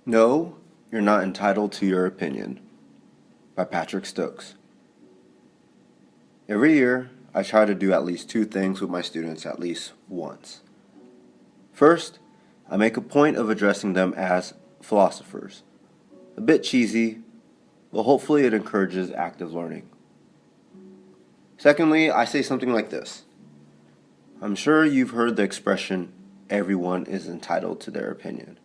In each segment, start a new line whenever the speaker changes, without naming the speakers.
No, you're not entitled to your opinion by Patrick Stokes. Every year, I try to do at least two things with my students at least once. First, I make a point of addressing them as philosophers. A bit cheesy, but hopefully it encourages active learning. Secondly, I say something like this. I'm sure you've heard the expression, everyone is entitled to their opinion.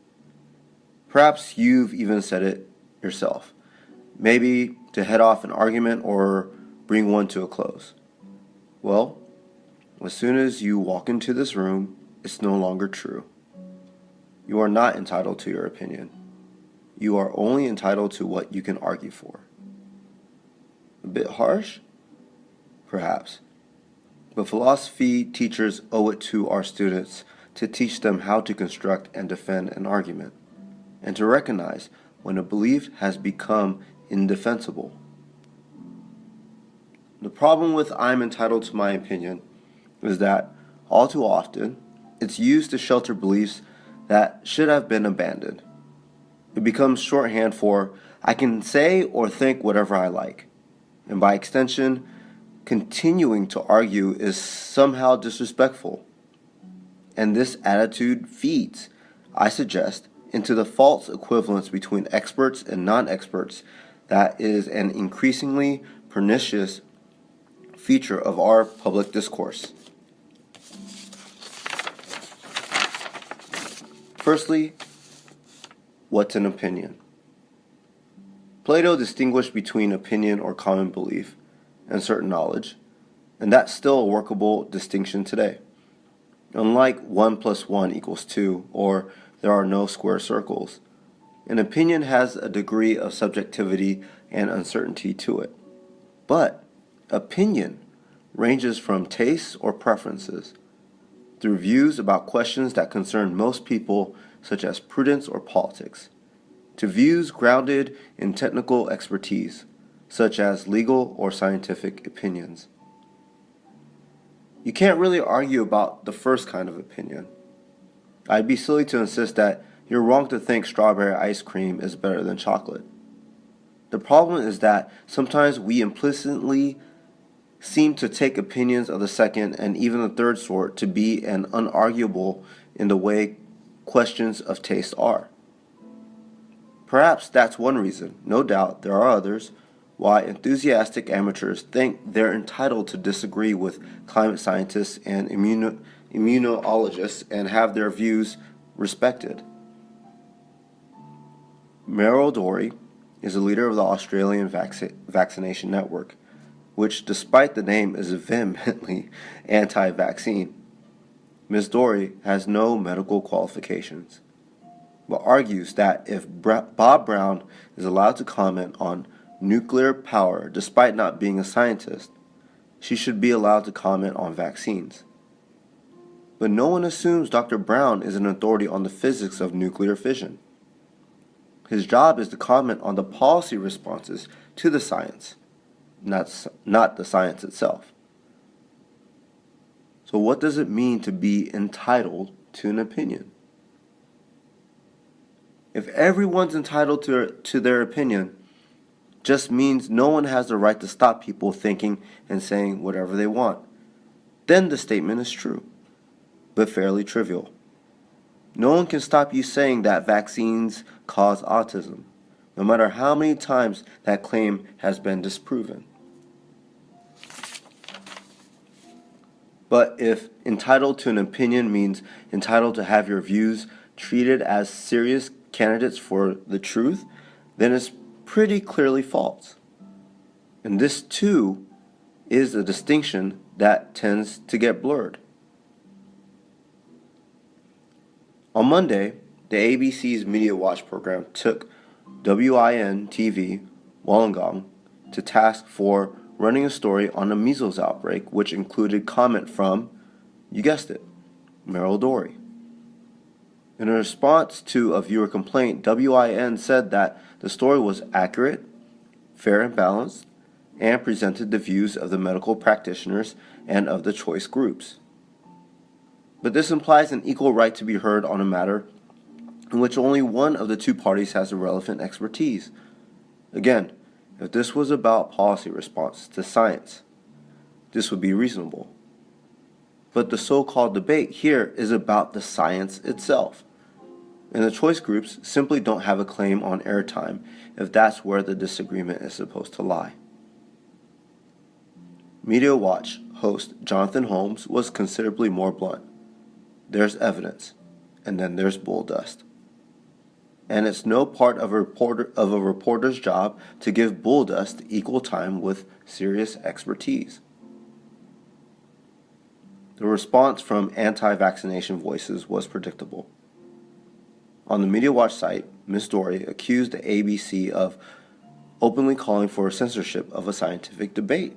Perhaps you've even said it yourself, maybe to head off an argument or bring one to a close. Well, as soon as you walk into this room, it's no longer true. You are not entitled to your opinion. You are only entitled to what you can argue for. A bit harsh? Perhaps. But philosophy teachers owe it to our students to teach them how to construct and defend an argument, and to recognize when a belief has become indefensible. The problem with I'm entitled to my opinion is that, all too often, it's used to shelter beliefs that should have been abandoned. It becomes shorthand for I can say or think whatever I like, and by extension, continuing to argue is somehow disrespectful. And this attitude feeds, I suggest, into the false equivalence between experts and non-experts that is an increasingly pernicious feature of our public discourse. Firstly, what's an opinion? Plato distinguished between opinion or common belief and certain knowledge, and that's still a workable distinction today. Unlike 1 plus 1 equals 2, or there are no square circles, an opinion has a degree of subjectivity and uncertainty to it. But opinion ranges from tastes or preferences, through views about questions that concern most people, such as prudence or politics, to views grounded in technical expertise, such as legal or scientific opinions. You can't really argue about the first kind of opinion. I'd be silly to insist that you're wrong to think strawberry ice cream is better than chocolate. The problem is that sometimes we implicitly seem to take opinions of the second and even the third sort to be an unarguable in the way questions of taste are. Perhaps that's one reason, no doubt there are others, why enthusiastic amateurs think they're entitled to disagree with climate scientists and immunologists and have their views respected. Meryl Dorey is a leader of the Australian Vaccination Network, which, despite the name, is vehemently anti-vaccine. Ms. Dorey has no medical qualifications, but argues that if Bob Brown is allowed to comment on nuclear power despite not being a scientist, she should be allowed to comment on vaccines. But no one assumes Dr. Brown is an authority on the physics of nuclear fission. His job is to comment on the policy responses to the science, not the science itself. So what does it mean to be entitled to an opinion? If everyone's entitled to their opinion, just means no one has the right to stop people thinking and saying whatever they want, then the statement is true, but fairly trivial. No one can stop you saying that vaccines cause autism, no matter how many times that claim has been disproven. But if entitled to an opinion means entitled to have your views treated as serious candidates for the truth, then it's pretty clearly false. And this, too, is a distinction that tends to get blurred. On Monday, the ABC's Media Watch program took WIN TV, Wollongong, to task for running a story on a measles outbreak, which included comment from, you guessed it, Meryl Dorey. In a response to a viewer complaint, WIN said that the story was accurate, fair and balanced, and presented the views of the medical practitioners and of the choice groups. But this implies an equal right to be heard on a matter in which only one of the two parties has the relevant expertise. Again, if this was about policy response to science, this would be reasonable. But the so-called debate here is about the science itself. And the choice groups simply don't have a claim on airtime if that's where the disagreement is supposed to lie. Media Watch host Jonathan Holmes was considerably more blunt. There's evidence, and then there's bull dust. And it's no part of a reporter's job to give bull dust equal time with serious expertise. The response from anti-vaccination voices was predictable. On the Media Watch site, Ms. Dory accused the ABC of openly calling for censorship of a scientific debate.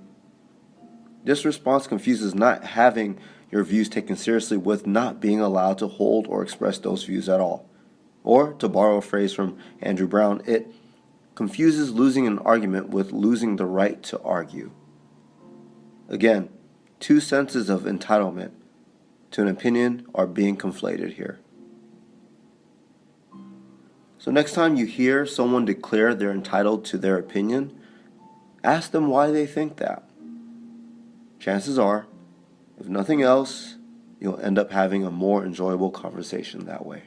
This response confuses not having your views taken seriously with not being allowed to hold or express those views at all. Or, to borrow a phrase from Andrew Brown, it confuses losing an argument with losing the right to argue. Again, two senses of entitlement to an opinion are being conflated here. So next time you hear someone declare they're entitled to their opinion, ask them why they think that. Chances are, if nothing else, you'll end up having a more enjoyable conversation that way.